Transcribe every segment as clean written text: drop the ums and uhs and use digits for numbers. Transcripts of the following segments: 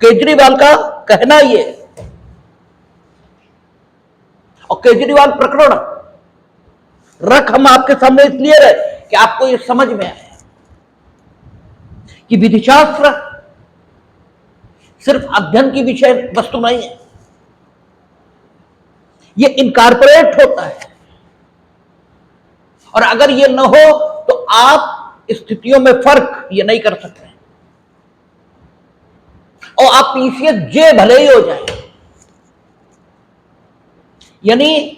केजरीवाल का कहना ये, और केजरीवाल प्रकरण रख हम आपके सामने इसलिए रहे कि आपको ये समझ में आए कि विधिशास्त्र सिर्फ अध्ययन की विषय वस्तु नहीं है, ये इनकॉर्पोरेट होता है। और अगर ये न हो तो आप स्थितियों में फर्क ये नहीं कर सकते, और आप पीसीएस जे भले ही हो जाए, यानी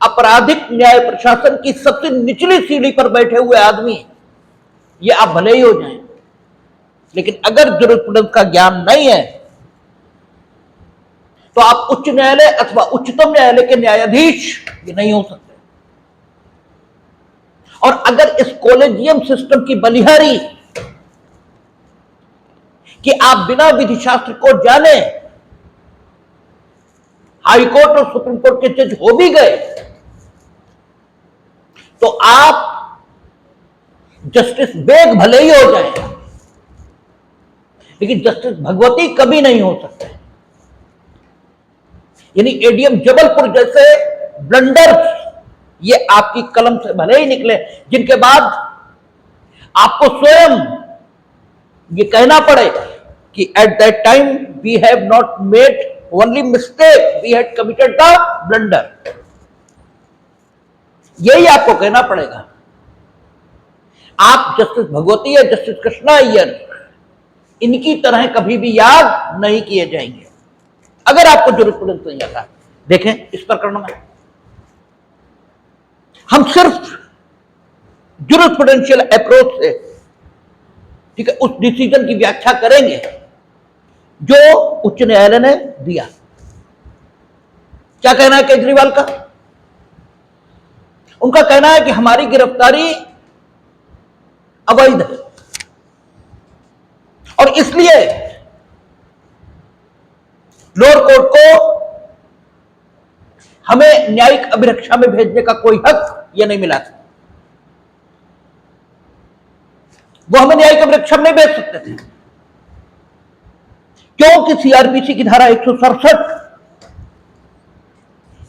आपराधिक न्याय प्रशासन की सबसे निचली सीढ़ी पर बैठे हुए आदमी, ये आप भले ही हो जाएं, लेकिन अगर जुरिस्प्रूडेंस का ज्ञान नहीं है तो आप उच्च न्यायालय अथवा उच्चतम न्यायालय के न्यायाधीश ये नहीं हो सकते। और अगर इस कॉलेजियम सिस्टम की बलिहारी कि आप बिना विधि शास्त्र को जाने हाई कोर्ट और सुप्रीम कोर्ट के जज हो भी गए तो आप जस्टिस बेग भले ही हो जाए, लेकिन जस्टिस भगवती कभी नहीं हो सकते। यानी एडीएम जबलपुर जैसे ब्लंडर्स ये आपकी कलम से भले ही निकले, जिनके बाद आपको स्वयं ये कहना पड़े कि at that time we have not made only mistake, we had committed the blunder, यही आपको कहना पड़ेगा। आप जस्टिस भगवती या जस्टिस कृष्णा अय्यर इनकी तरह कभी भी याद नहीं किए जाएंगे अगर आपको जुरिस्प्रूडेंस नहीं आता। देखें इस प्रकरण में हम सिर्फ जुरिस्प्रूडेंशियल अप्रोच से, ठीक है, उस डिसीजन की व्याख्या करेंगे जो उच्च न्यायालय ने दिया। क्या कहना है केजरीवाल का? उनका कहना है कि हमारी गिरफ्तारी अवैध है और इसलिए लोअर कोर्ट को हमें न्यायिक अभिरक्षा में भेजने का कोई हक यह नहीं मिला था। वो हमें न्यायिक अभिरक्षा में नहीं भेज सकते थे क्योंकि सीआरपीसी की धारा 167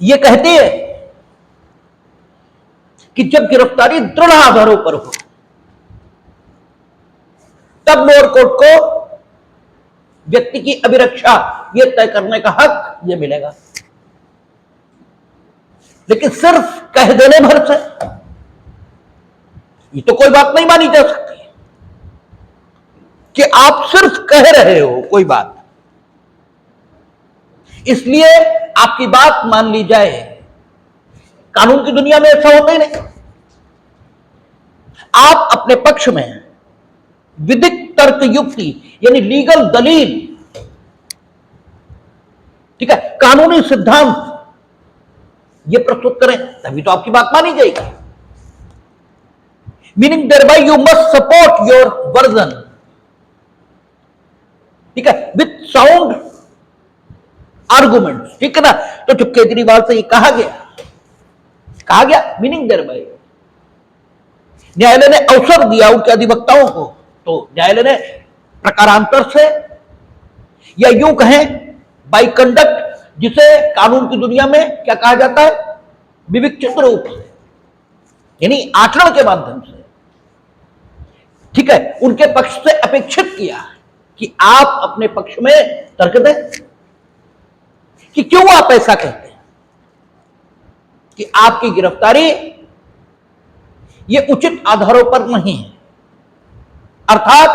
यह कहती है कि जब गिरफ्तारी दृढ़ आधारों पर हो तब लोअर कोर्ट को व्यक्ति की अभिरक्षा यह तय करने का हक यह मिलेगा। लेकिन सिर्फ कह देने भर से ये तो कोई बात नहीं मानी जा सकती कि आप सिर्फ कह रहे हो कोई बात, इसलिए आपकी बात मान ली जाए। कानून की दुनिया में ऐसा होता ही नहीं। आप अपने पक्ष में विधिक तर्क युक्ति यानी लीगल दलील, ठीक है, कानूनी सिद्धांत ये प्रस्तुत करें तभी तो आपकी बात मानी जाएगी। Meaning thereby you must support your version, ठीक है, विथ साउंड आर्गुमेंट्स, ठीक है ना। तो जब केजरीवाल से ये कहा गया मीनिंग देयर बाय, न्यायालय ने अवसर दिया उनके अधिवक्ताओं को, तो न्यायालय ने प्रकारांतर से या यूं कहें बाय कंडक्ट, जिसे कानून की दुनिया में क्या कहा जाता है, विविक्षित रूप से, यानी आचरण के माध्यम से, ठीक है, उनके पक्ष से अपेक्षित किया कि आप अपने पक्ष में तर्क दें कि क्यों आप ऐसा कहते हैं कि आपकी गिरफ्तारी ये उचित आधारों पर नहीं है, अर्थात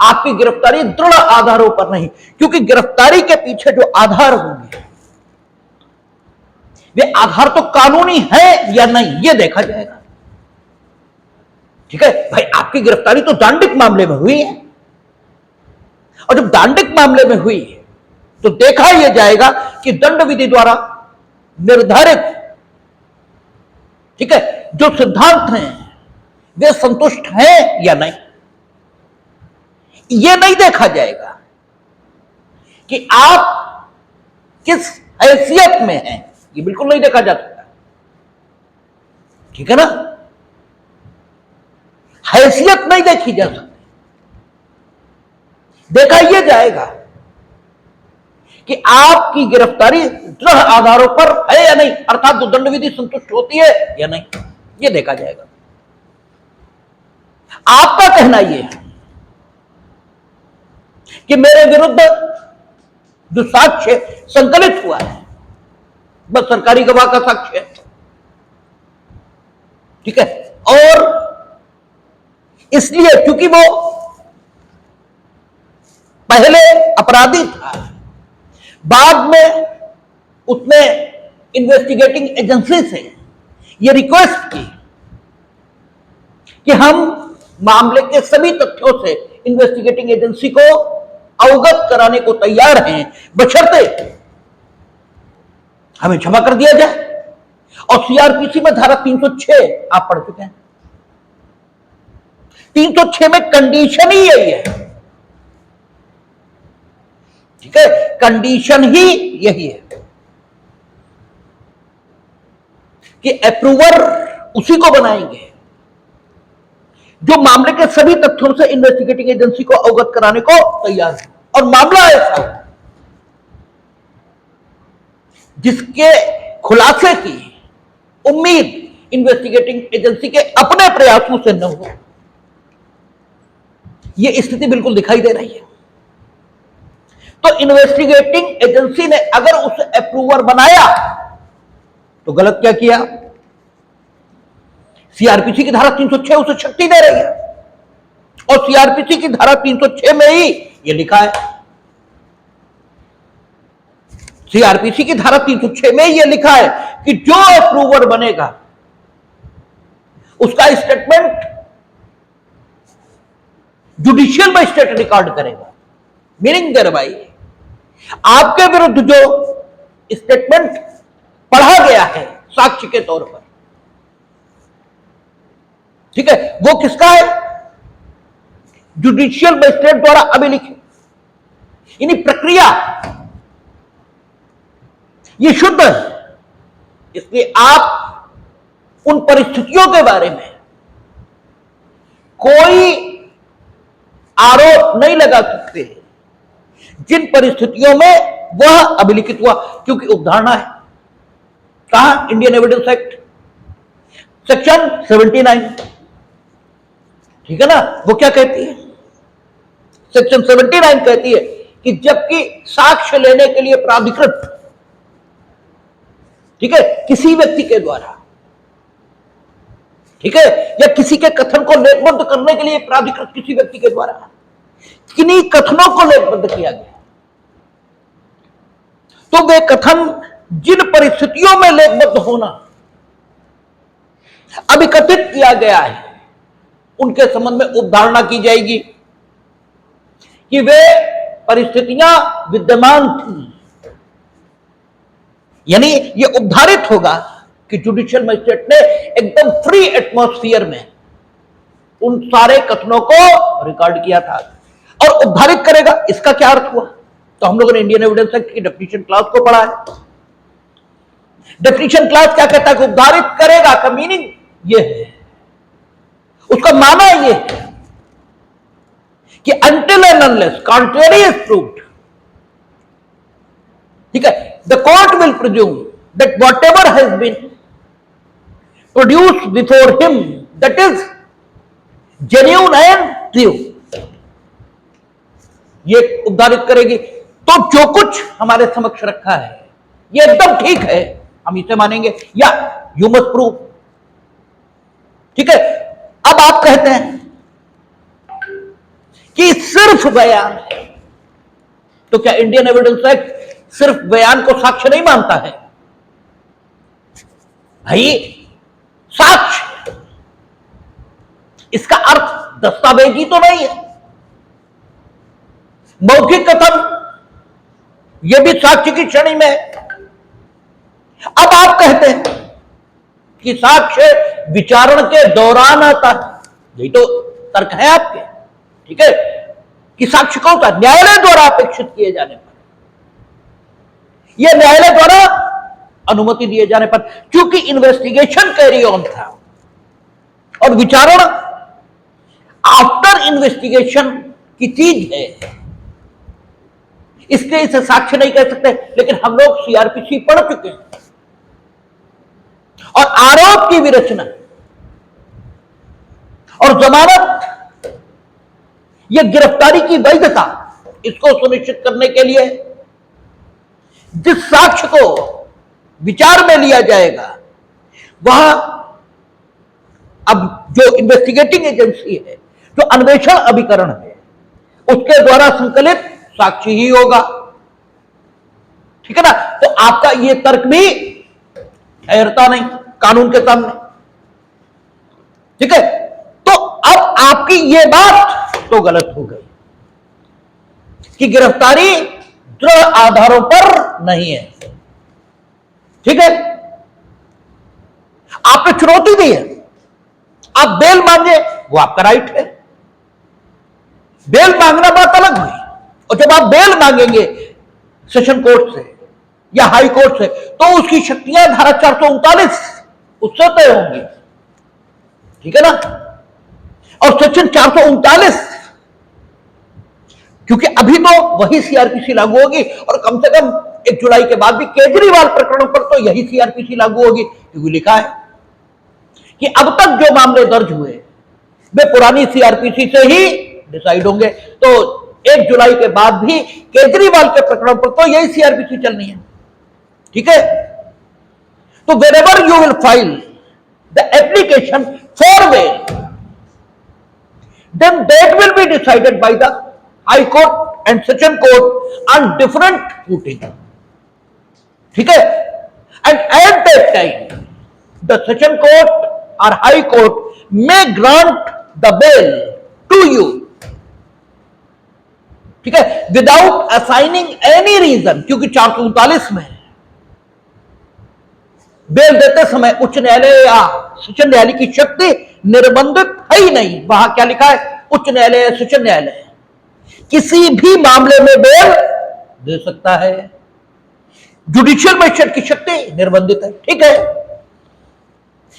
आपकी गिरफ्तारी दृढ़ आधारों पर नहीं, क्योंकि गिरफ्तारी के पीछे जो आधार होंगे वे आधार तो कानूनी है या नहीं ये देखा जाएगा। ठीक है भाई, आपकी गिरफ्तारी तो दांडिक मामले में हुई है, और जब दांडिक मामले में हुई है तो देखा यह जाएगा कि दंड विधि द्वारा निर्धारित, ठीक है, जो सिद्धांत हैं वे संतुष्ट हैं या नहीं। यह नहीं देखा जाएगा कि आप किस हैसियत में हैं, ये बिल्कुल नहीं देखा जा सकता, ठीक है ना। हैसियत नहीं देखी जा सकती, देखा यह जाएगा कि आपकी गिरफ्तारी दृढ़ आधारों पर है या नहीं, अर्थात दंड विधि संतुष्ट होती है या नहीं, यह देखा जाएगा। आपका कहना यह है कि मेरे विरुद्ध जो साक्ष्य संकलित हुआ है बस सरकारी गवाह का साक्ष्य है, ठीक है, और इसलिए क्योंकि वो पहले अपराधी था, बाद में उसने इन्वेस्टिगेटिंग एजेंसी से यह रिक्वेस्ट की कि हम मामले के सभी तथ्यों से इन्वेस्टिगेटिंग एजेंसी को अवगत कराने को तैयार हैं, बशर्ते हमें क्षमा कर दिया जाए। और सीआरपीसी में धारा 306 आप पढ़ चुके हैं, 306 में कंडीशन ही यही है, ठीक है, कंडीशन ही यही है कि अप्रूवर उसी को बनाएंगे जो मामले के सभी तथ्यों से इन्वेस्टिगेटिंग एजेंसी को अवगत कराने को तैयार है। और मामला ऐसा जिसके खुलासे की उम्मीद इन्वेस्टिगेटिंग एजेंसी के अपने प्रयासों से न हो, यह स्थिति बिल्कुल दिखाई दे रही है। तो इन्वेस्टिगेटिंग एजेंसी ने अगर उसे अप्रूवर बनाया तो गलत क्या किया? सीआरपीसी की धारा 306 उसे शक्ति दे रही है और सीआरपीसी की धारा 306 में ही यह लिखा है, सीआरपीसी की धारा 306 में यह लिखा है कि जो अप्रूवर बनेगा उसका स्टेटमेंट जुडिशियल मजिस्ट्रेट रिकॉर्ड करेगा। मीनिंग देर भाई, आपके विरुद्ध जो स्टेटमेंट पढ़ा गया है साक्ष्य के तौर पर, ठीक है, वो किसका है? जुडिशियल मजिस्ट्रेट द्वारा अभिलिखित, यानी प्रक्रिया ये शुद्ध है। इसलिए आप उन परिस्थितियों के बारे में कोई आरोप नहीं लगा सकते जिन परिस्थितियों में वह अभिलिखित हुआ, क्योंकि उपधारणा है कहां? इंडियन एविडेंस एक्ट सेक्शन 79, ठीक है ना। वो क्या कहती है? सेक्शन 79 कहती है कि जबकि साक्ष्य लेने के लिए प्राधिकृत, ठीक है, किसी व्यक्ति के द्वारा, ठीक है, या किसी के कथन को लेखबद्ध करने के लिए प्राधिकृत किसी व्यक्ति के द्वारा किन्हीं कथनों को लेखबद्ध किया गया, तो वे कथन जिन परिस्थितियों में लेखबद्ध होना अभिकथित किया गया है उनके संबंध में उपधारणा की जाएगी कि वे परिस्थितियां विद्यमान थी, यानी यह उपधारित होगा कि जुडिशियल मजिस्ट्रेट ने एकदम फ्री एटमॉस्फेयर में उन सारे कथनों को रिकॉर्ड किया था और उपधारित करेगा। इसका क्या अर्थ हुआ? तो हम लोगों ने इंडियन एविडेंस एक्ट की डेफिनेशन क्लास को पढ़ा है। डेफिनेशन क्लास क्या कहता है कि उपधारित करेगा का मीनिंग यह है, उसका माना यह है कि until and unless contrary is proved, ठीक है, the court will presume that whatever has been produced before him that is genuine and true, ये उपधारित करेगी। तो जो कुछ हमारे समक्ष रखा है ये एकदम ठीक है, हम इसे मानेंगे, या यू मस्ट प्रूव, ठीक है। अब आप कहते हैं कि सिर्फ बयान है, तो क्या इंडियन एविडेंस एक्ट सिर्फ बयान को साक्ष्य नहीं मानता है? भाई साक्ष्य, इसका अर्थ दस्तावेजी तो नहीं है। मौखिक कथन यह भी साक्ष्य की श्रेणी में है। अब आप कहते हैं कि साक्ष्य विचारण के दौरान आता है, यही तो तर्क है आपके, ठीक है, कि साक्ष्य कौन सा? न्यायालय द्वारा अपेक्षित किए जाने पर, यह न्यायालय द्वारा अनुमति दिए जाने पर, क्योंकि इन्वेस्टिगेशन कैरी ऑन था और विचारण आफ्टर इन्वेस्टिगेशन की चीज है, इसलिए इसे साक्ष्य नहीं कह सकते, लेकिन हम लोग सीआरपीसी पढ़ चुके हैं और आरोप की विरचना और जमानत, यह गिरफ्तारी की वैधता, इसको सुनिश्चित करने के लिए जिस साक्ष्य को विचार में लिया जाएगा वह अब जो इन्वेस्टिगेटिंग एजेंसी है, जो अन्वेषण अभिकरण है, उसके द्वारा संकलित साक्ष्य ही होगा। ठीक है ना? तो आपका यह तर्क भी ठहरता नहीं कानून के सामने। ठीक है, तो अब आपकी यह बात तो गलत हो गई कि गिरफ्तारी दृढ़ आधारों पर नहीं है। ठीक है, आपने चुनौती दी है, आप बेल मांगे, वो आपका राइट है। बेल मांगना बात अलग हुई, और जब आप बेल मांगेंगे सेशन कोर्ट से या हाई कोर्ट से, तो उसकी शक्तियां धारा 439 उससे तय होंगी। ठीक है ना? और सेक्शन 439, क्योंकि अभी तो वही सीआरपीसी लागू होगी, और कम से कम 1 जुलाई के बाद भी केजरीवाल प्रकरणों पर तो यही सीआरपीसी लागू होगी, क्योंकि लिखा है कि अब तक जो मामले दर्ज हुए वे पुरानी सीआरपीसी से ही डिसाइड होंगे। तो 1 जुलाई के बाद भी केजरीवाल के प्रकरण पर तो यही सीआरपीसी चलनी है। ठीक है, तो wherever you will file the application for bail, then that will be decided by the high court and session court on different footing. ठीक है, and at that time the session court और high court may grant the bail to you, ठीक है, without assigning any reason, क्योंकि 439 में bell देते समय उच्च न्यायालय या सेशन न्यायालय की शक्ति निर्बंधित है ही नहीं। वहां क्या लिखा है? उच्च न्यायालय या सेशन न्यायालय किसी भी मामले में बेल दे सकता है। जुडिशियल मजिस्ट्रेट की शक्ति निर्बंधित है। ठीक है,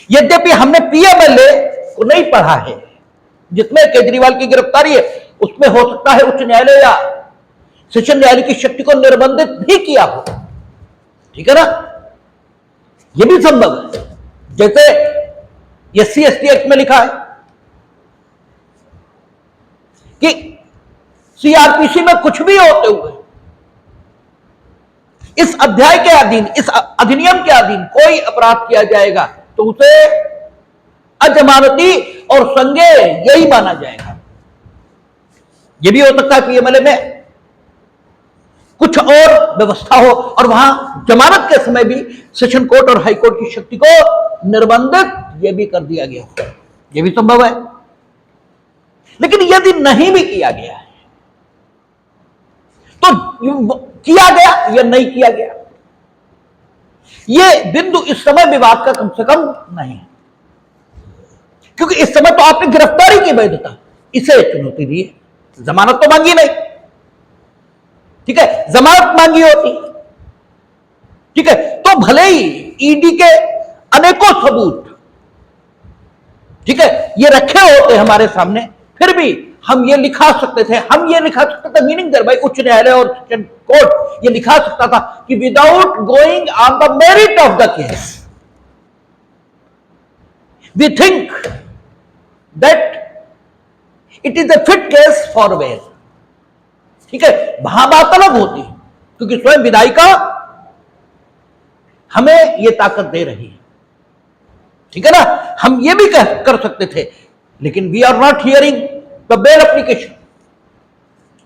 यद्यपि हमने पीएमएलए को नहीं पढ़ा है, जिसमें केजरीवाल की गिरफ्तारी है, उसमें हो सकता है उच्च न्यायालय या सेशन न्यायालय की शक्ति को निर्बंधित भी किया हो। ठीक है ना? यह भी संभव है, जैसे SC/ST एक्ट में लिखा है कि सीआरपीसी में कुछ भी होते हुए इस अध्याय के अधीन, इस अधिनियम के अधीन कोई अपराध किया जाएगा तो उसे अजमानती और संज्ञेय यही माना जाएगा। यह भी हो सकता है पीएमएलए में कुछ और व्यवस्था हो और वहां जमानत के समय भी सेशन कोर्ट और हाई कोर्ट की शक्ति को निर्बंधित यह भी कर दिया गया हो। यह भी संभव है। लेकिन यदि नहीं भी किया गया है तो किया गया या नहीं किया गया, यह बिंदु इस समय विवाद का कम से कम नहीं है, क्योंकि इस समय तो आपने गिरफ्तारी की वैधता इसे चुनौती दी है। जमानत तो मांगी नहीं। ठीक है, जमानत मांगी होती, ठीक है, तो भले ही ईडी के अनेकों सबूत, ठीक है, ये रखे होते हमारे सामने, फिर भी हम ये लिखा सकते थे, मीनिंग देयर बाय उच्च न्यायालय और सेशन कोर्ट ये लिखा सकता था कि without going on the merit of the case we think that it is a fit case for bail. ठीक है, वहां बात अलग होती, क्योंकि स्वयं विधायिका हमें यह ताकत दे रही है। ठीक है ना? हम ये भी कर सकते थे, लेकिन we are not hearing the bail application.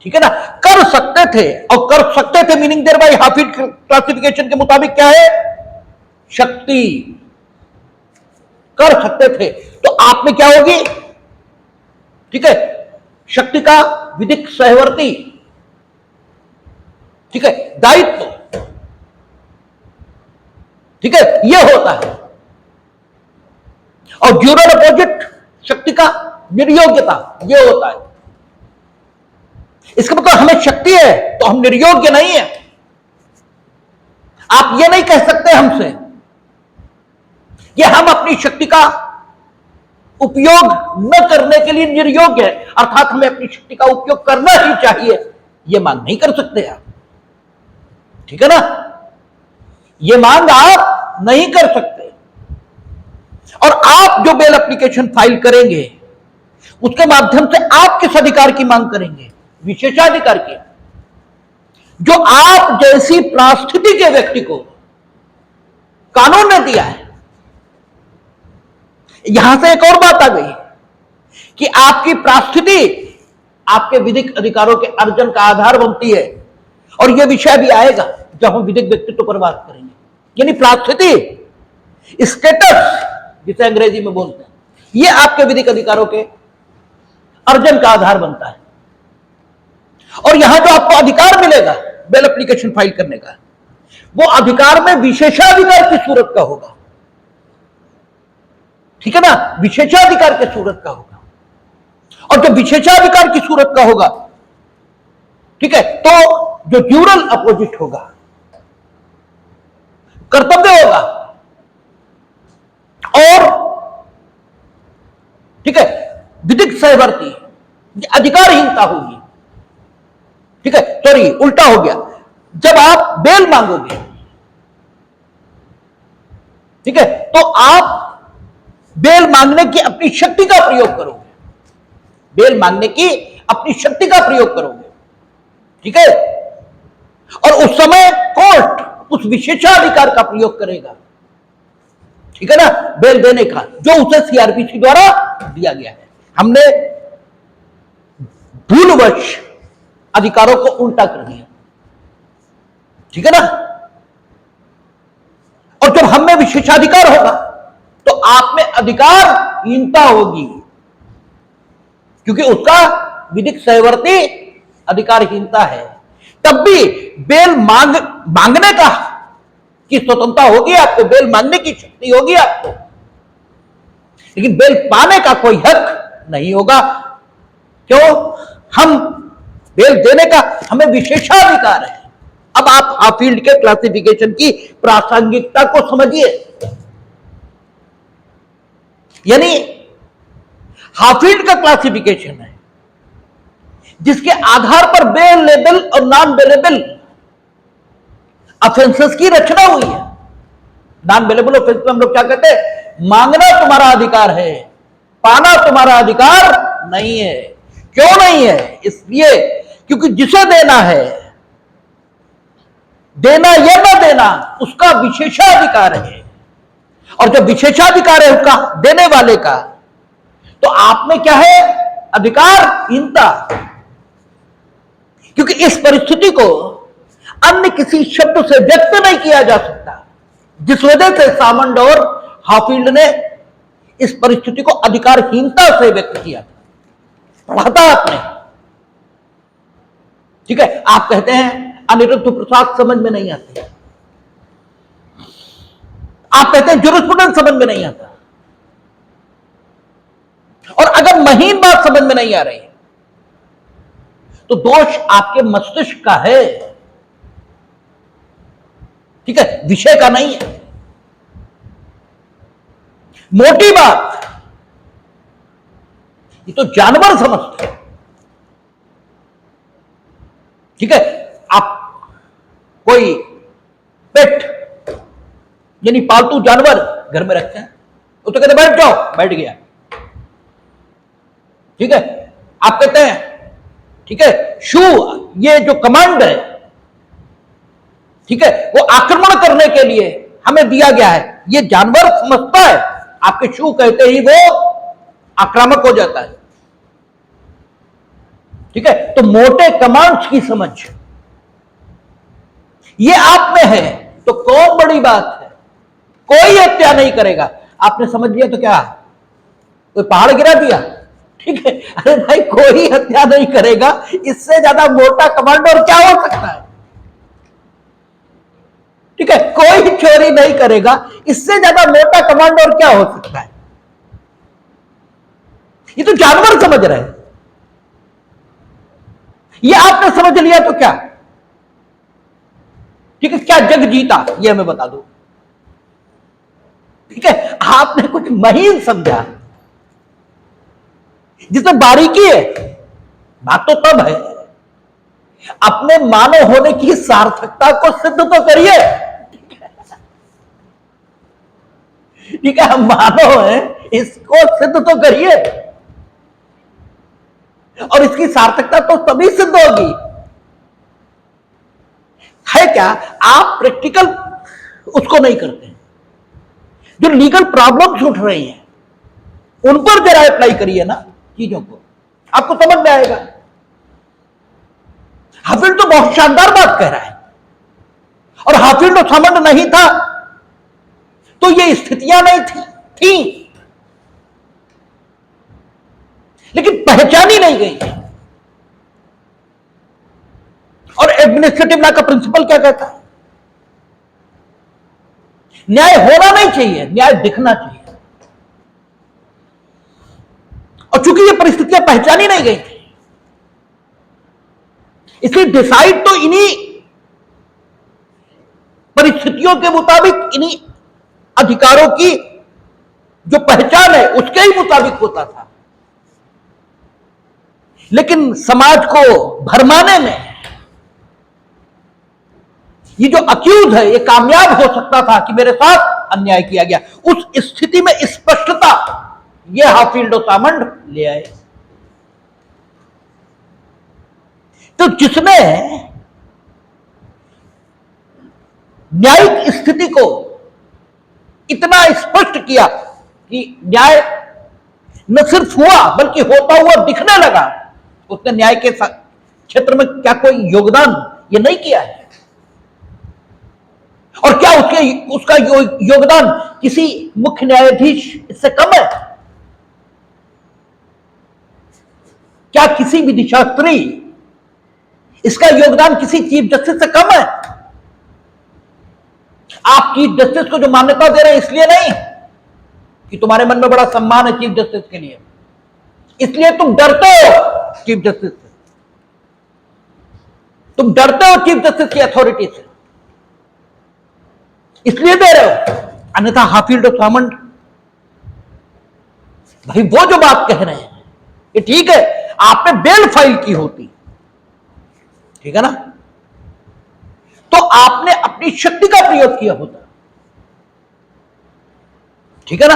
ठीक है ना? कर सकते थे, और कर सकते थे मीनिंग देयर बाय हाफिज क्लासिफिकेशन के मुताबिक क्या है? शक्ति। कर सकते थे, तो आप में क्या होगी? ठीक है, शक्ति का विधिक सहवर्ती, ठीक है, दायित्व, ठीक है, यह होता है। और ड्यूरल अपोजिट शक्ति का निर्योग्यता यह होता है। इसका मतलब हमें शक्ति है तो हम निर्योग्य नहीं है। आप यह नहीं कह सकते हमसे कि हम अपनी शक्ति का उपयोग न करने के लिए निर्योग्य है, अर्थात हमें अपनी शक्ति का उपयोग करना ही चाहिए, यह मांग नहीं कर सकते आप। ठीक है ना? ये मांग आप नहीं कर सकते। और आप जो बेल एप्लीकेशन फाइल करेंगे उसके माध्यम से आप किस अधिकार की मांग करेंगे? विशेषाधिकार की, जो आप जैसी परिस्थिति के व्यक्ति को कानून ने दिया है। यहां से एक और बात आ गई कि आपकी परिस्थिति आपके विधिक अधिकारों के अर्जन का आधार बनती है। और यह विषय भी आएगा जब हम विधिक व्यक्तित्व पर बात करेंगे। यानी परिस्थिति, स्टेटस जिसे अंग्रेजी में बोलते हैं, यह आपके विधिक अधिकारों के अर्जन का आधार बनता है। और यहां जो आपको अधिकार मिलेगा बेल एप्लीकेशन फाइल करने का, वो अधिकार में विशेषाधिकार की सूरत का होगा। ठीक है ना? विशेषाधिकार की सूरत का होगा। और जब विशेषाधिकार की सूरत का होगा, ठीक है, तो जो ड्यूरल अपोजिट होगा, कर्तव्य होगा, और ठीक है, विधिक सहवर्ती अधिकारहीनता होगी। ठीक है, सॉरी उल्टा हो गया। जब आप बेल मांगोगे, ठीक है, तो आप बेल मांगने की अपनी शक्ति का प्रयोग करोगे। बेल मांगने की अपनी शक्ति का प्रयोग करोगे। ठीक है, और उस समय कोर्ट उस विशेषाधिकार का प्रयोग करेगा। ठीक है ना? बेल देने का, जो उसे सीआरपीसी द्वारा दिया गया है। हमने भूलवश अधिकारों को उल्टा कर दिया। ठीक है ना? और जब हम में विशेषाधिकार होगा तो आप में अधिकारहीनता होगी, क्योंकि उसका विधिक सहवर्ती अधिकारहीनता है। तब भी बेल मांगने का की स्वतंत्रता होगी आपको, बेल मांगने की शक्ति होगी आपको, लेकिन बेल पाने का कोई हक नहीं होगा। क्यों? हम बेल देने का हमें विशेषाधिकार है। अब आप हाफील्ड के क्लासिफिकेशन की प्रासंगिकता को समझिए। यानी हाफील्ड का क्लासिफिकेशन है जिसके आधार पर बेलेबल और नॉन बेलेबल ऑफेंसेस की रचना हुई है। नॉन बेलेबल ऑफेंस में हम लोग क्या कहते हैं? मांगना तुम्हारा अधिकार है, पाना तुम्हारा अधिकार नहीं है। क्यों नहीं है? इसलिए क्योंकि जिसे देना है, देना या न देना, उसका विशेषाधिकार है। और जब विशेषाधिकार है उसका, देने वाले का, तो आप में क्या है? अधिकारहीनता। क्योंकि इस परिस्थिति को अन्य किसी शब्द से व्यक्त नहीं किया जा सकता, जिस वजह से सामंड और हाफील्ड ने इस परिस्थिति को अधिकारहीनता से व्यक्त किया। पढ़ा था आपने? ठीक है, आप कहते हैं अनिरुद्ध प्रसाद समझ में नहीं आते, आप कहते हैं जुरिस्प्रूडेंस समझ में नहीं आता। और अगर महीन बात समझ में नहीं आ रही तो दोष आपके मस्तिष्क का है। ठीक है, विषय का नहीं है। मोटी बात ये तो जानवर समझते हैं। ठीक है, आप कोई पेट यानी पालतू जानवर घर में रखते हैं, वो तो कहते बैठ जाओ, बैठ गया। ठीक है, आप कहते हैं ठीक है शू, ये जो कमांड है, ठीक है, वो आक्रमण करने के लिए हमें दिया गया है। ये जानवर समझता है, आपके शू कहते ही वो आक्रामक हो जाता है। ठीक है, तो मोटे कमांड्स की समझ ये आप में है तो कौन बड़ी बात है? कोई हत्या नहीं करेगा। आपने समझ लिया तो क्या, कोई पहाड़ गिरा दिया? ठीक है, अरे भाई कोई हत्या नहीं करेगा, इससे ज्यादा मोटा कमांड और क्या हो सकता है? ठीक है, कोई चोरी नहीं करेगा, इससे ज्यादा मोटा कमांड और क्या हो सकता है? ये तो जानवर समझ रहे हैं। ये आपने समझ लिया तो क्या? ठीक है, क्या जग जीता ये हमें बता दो। ठीक है, आपने कुछ महीन समझा जिसमें बारीकी है। बात तो तब है अपने मानव होने की सार्थकता को सिद्ध तो करिए। ठीक है, हम मानव हैं, इसको सिद्ध तो करिए, और इसकी सार्थकता तो तभी सिद्ध होगी। है क्या, आप प्रैक्टिकल उसको नहीं करते। जो लीगल प्रॉब्लम्स उठ रही हैं उन पर जरा अप्लाई करिए ना चीजों को, आपको समझ में आएगा। हाफिल्ड तो बहुत शानदार बात कह रहा है, और हाफिल्ड तो समझ नहीं था तो ये स्थितियां नहीं थी, लेकिन पहचानी नहीं गई थी। और एडमिनिस्ट्रेटिव लॉ का प्रिंसिपल क्या कहता है? न्याय होना नहीं चाहिए, न्याय दिखना चाहिए। और चूंकि ये परिस्थितियां पहचानी नहीं गई थी, इसलिए डिसाइड तो इन्हीं परिस्थितियों के मुताबिक, इन्हीं अधिकारों की जो पहचान है उसके ही मुताबिक होता था। लेकिन समाज को भरमाने में ये जो अक्यूज है ये कामयाब हो सकता था कि मेरे साथ अन्याय किया गया। उस स्थिति में स्पष्टता ये हाफिल्ड और सामंड ले आए। तो जिसने न्यायिक स्थिति को इतना स्पष्ट किया कि न्याय न सिर्फ हुआ बल्कि होता हुआ दिखने लगा, उसने न्याय के क्षेत्र में क्या कोई योगदान ये नहीं किया है? और क्या उसका योगदान किसी मुख्य न्यायाधीश इससे कम है? क्या किसी विधिशास्त्री इसका योगदान किसी चीफ जस्टिस से कम है? आप चीफ जस्टिस को जो मान्यता दे रहे हैं इसलिए नहीं कि तुम्हारे मन में बड़ा सम्मान है चीफ जस्टिस के लिए, इसलिए तुम डरते हो चीफ जस्टिस से, तुम डरते हो चीफ जस्टिस की अथॉरिटी से, इसलिए दे रहे हो। अन्यथा हाफिल्ड और सामंड भाई वो जो बात कह रहे हैं ये ठीक है, आपने बेल फाइल की होती, ठीक है ना, तो आपने अपनी शक्ति का प्रयोग किया होता, ठीक है ना,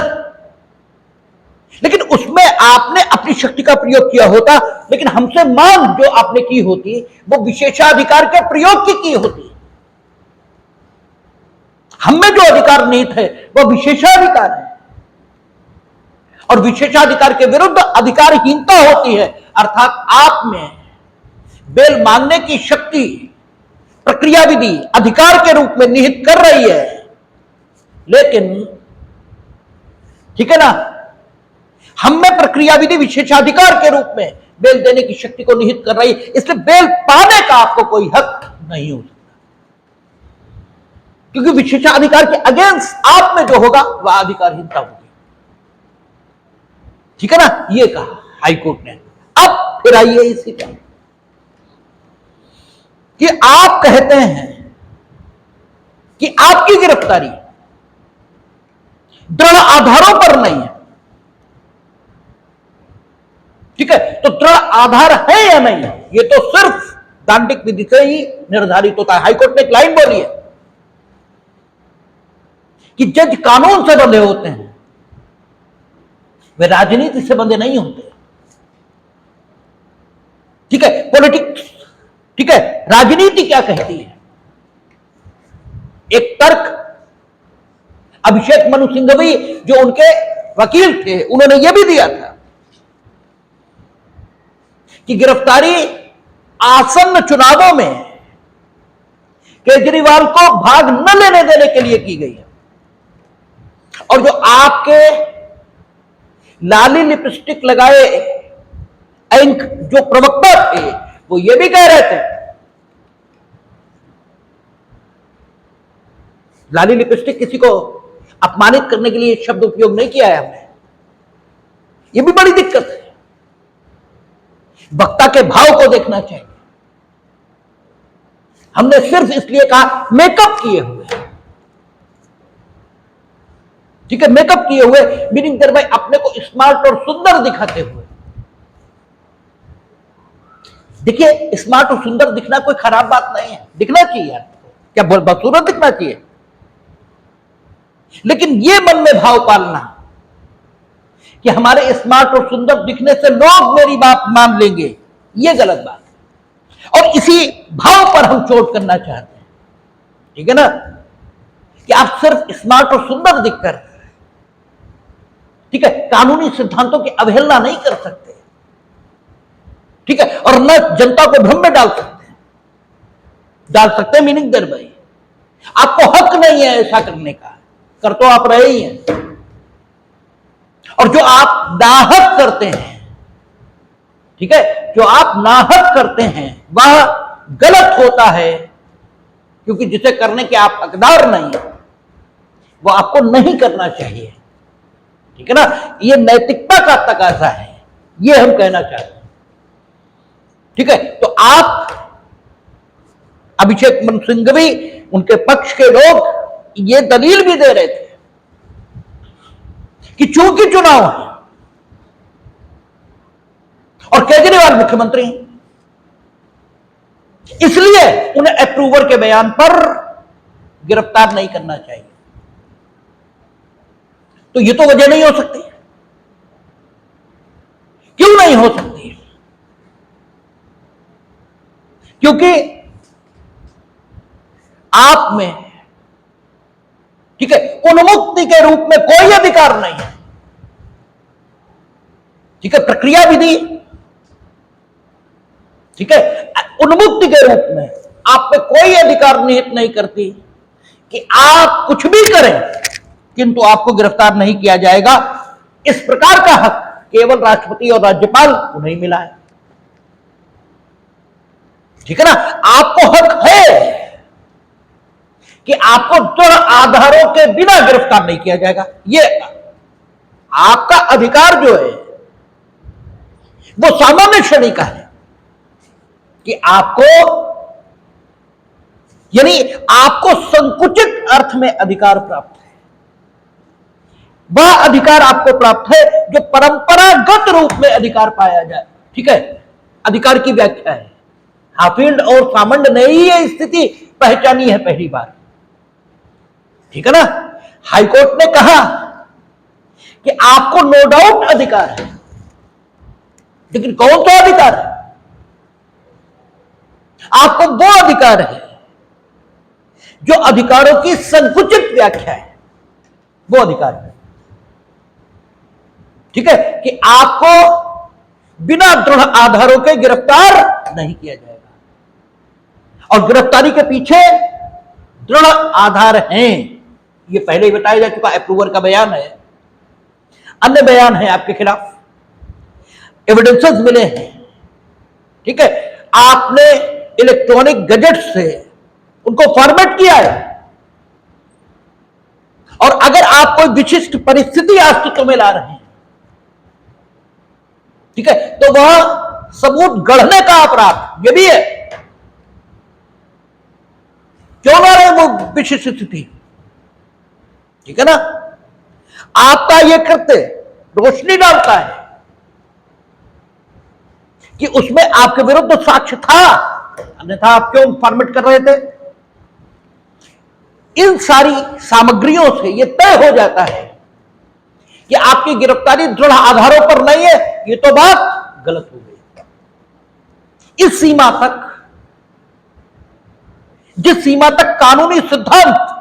लेकिन उसमें आपने अपनी शक्ति का प्रयोग किया होता, लेकिन हमसे मांग जो आपने की होती वो विशेषाधिकार के प्रयोग की होती। हमें जो अधिकार निहित है वह विशेषाधिकार है, और विशेषाधिकार के विरुद्ध अधिकारहीनता होती है। अर्थात आप में बेल मांगने की शक्ति प्रक्रिया विधि अधिकार के रूप में निहित कर रही है, लेकिन ठीक है ना, हम में प्रक्रिया विधि विशेषाधिकार के रूप में बेल देने की शक्ति को निहित कर रही है। इसलिए बेल पाने का आपको कोई हक नहीं हो सकता, क्योंकि विशेषाधिकार के अगेंस्ट आप में जो होगा वह अधिकारहीनता होगी। ठीक है ना, ये कहा हाईकोर्ट ने। अब फिर आइए इसी पर कि आप कहते हैं कि आपकी गिरफ्तारी दृढ़ आधारों पर नहीं है, ठीक है, तो दृढ़ आधार है या नहीं ये तो सिर्फ दांडिक विधि से ही निर्धारित होता है। हाईकोर्ट ने एक लाइन बोली है कि जज कानून से बंधे होते हैं, वे राजनीति से बंधे नहीं होते। ठीक है, पॉलिटिक्स, ठीक है, राजनीति क्या कहती है? एक तर्क अभिषेक मनु सिंघवी जो उनके वकील थे उन्होंने यह भी दिया था कि गिरफ्तारी आसन्न चुनावों में केजरीवाल को भाग न लेने देने के लिए की गई है। और जो आपके लाली लिपस्टिक लगाए एंक जो प्रवक्ता थे वो ये भी कह रहे थे, लाली लिपस्टिक किसी को अपमानित करने के लिए शब्द उपयोग नहीं किया है हमने, ये भी बड़ी दिक्कत है। वक्ता के भाव को देखना चाहिए। हमने सिर्फ इसलिए कहा मेकअप किए हुए, ठीक है, मेकअप किए हुए मीनिंग देर भाई अपने को स्मार्ट और सुंदर दिखाते हुए, देखिए, स्मार्ट और सुंदर दिखना कोई खराब बात नहीं है, दिखना चाहिए आपको, क्या बदसूरत दिखना चाहिए, लेकिन ये मन में भाव पालना कि हमारे स्मार्ट और सुंदर दिखने से लोग मेरी बात मान लेंगे, ये गलत बात है। और इसी भाव पर हम चोट करना चाहते हैं, ठीक है ना, कि आप सिर्फ स्मार्ट और सुंदर दिखकर, ठीक है, कानूनी सिद्धांतों की अवहेलना नहीं कर सकते, ठीक है, और न जनता को भ्रम में डाल सकते हैं मीनिंग देर भाई, आपको हक नहीं है ऐसा करने का, कर तो आप रहे ही हैं। और जो आप नाहक करते हैं, ठीक है, जो आप नाहक करते हैं वह गलत होता है, क्योंकि जिसे करने के आप हकदार नहीं है वो आपको नहीं करना चाहिए, ठीक है ना, ये नैतिकता का तकाजा है, ये हम कहना चाहते हैं, ठीक है। तो आप अभिषेक मनु सिंघवी, उनके पक्ष के लोग ये दलील भी दे रहे थे कि चूंकि चुनाव है और केजरीवाल मुख्यमंत्री हैं, इसलिए उन्हें अप्रूवर के बयान पर गिरफ्तार नहीं करना चाहिए। तो ये तो वजह नहीं हो सकती, क्यों नहीं हो सकती? क्योंकि आप में, ठीक है, उन्मुक्ति के रूप में कोई अधिकार नहीं है, ठीक है, प्रक्रिया विधि, ठीक है, उन्मुक्ति के रूप में आप पे कोई अधिकार निहित नहीं करती कि आप कुछ भी करें किंतु आपको गिरफ्तार नहीं किया जाएगा। इस प्रकार का हक केवल राष्ट्रपति और राज्यपाल को नहीं मिला है, ठीक है ना। आपको हक है कि आपको दृढ़ आधारों के बिना गिरफ्तार नहीं किया जाएगा, ये आपका अधिकार जो है वो सामान्य श्रेणी का है कि आपको, यानी आपको संकुचित अर्थ में अधिकार प्राप्त है, वह अधिकार आपको प्राप्त है जो परंपरागत रूप में अधिकार पाया जाए, ठीक है। अधिकार की व्याख्या है, हाफिल्ड और सामंड ने ही यह स्थिति पहचानी है पहली बार, ठीक है ना। हाईकोर्ट ने कहा कि आपको नो डाउट अधिकार है, लेकिन कौन सा अधिकार है? आपको वो अधिकार है जो अधिकारों की संकुचित व्याख्या है, वो अधिकार है, ठीक है, कि आपको बिना दृढ़ आधारों के गिरफ्तार नहीं किया जाएगा। और गिरफ्तारी के पीछे दृढ़ आधार हैं, ये पहले ही बताया जा चुका, अप्रूवर का बयान है, अन्य बयान है आपके खिलाफ, एविडेंसेस मिले हैं, ठीक है, आपने इलेक्ट्रॉनिक गैजेट से उनको फॉर्मेट किया है, और अगर आप कोई विशिष्ट परिस्थिति अस्तित्व में ला रहे हैं, ठीक है, तो वह सबूत गढ़ने का अपराध ये भी है, क्यों ना रहे वो विशिष्ट स्थिति, ठीक है ना। आपका यह कृत्य रोशनी डालता है कि उसमें आपके विरुद्ध साक्ष्य था, अन्यथा आप क्यों फॉर्मेट कर रहे थे। इन सारी सामग्रियों से यह तय हो जाता है कि आपकी गिरफ्तारी दृढ़ आधारों पर नहीं है, यह तो बात गलत हो गई। इस सीमा तक, जिस सीमा तक कानूनी सिद्धांत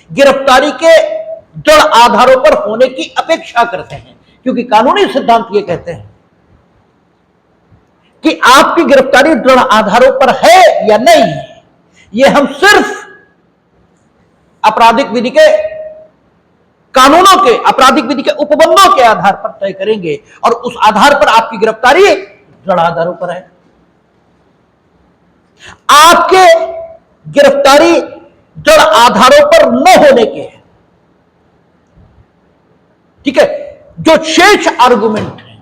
गिरफ्तारी के दृढ़ आधारों पर होने की अपेक्षा करते हैं, क्योंकि कानूनी सिद्धांत ये कहते हैं कि आपकी गिरफ्तारी दृढ़ आधारों पर है या नहीं, यह हम सिर्फ आपराधिक विधि के कानूनों के, आपराधिक विधि के उपबंधों के आधार पर तय करेंगे, और उस आधार पर आपकी गिरफ्तारी दृढ़ आधारों पर है। आपके गिरफ्तारी दृढ़ आधारों पर न होने के, ठीक है, जो शेष आर्गुमेंट है,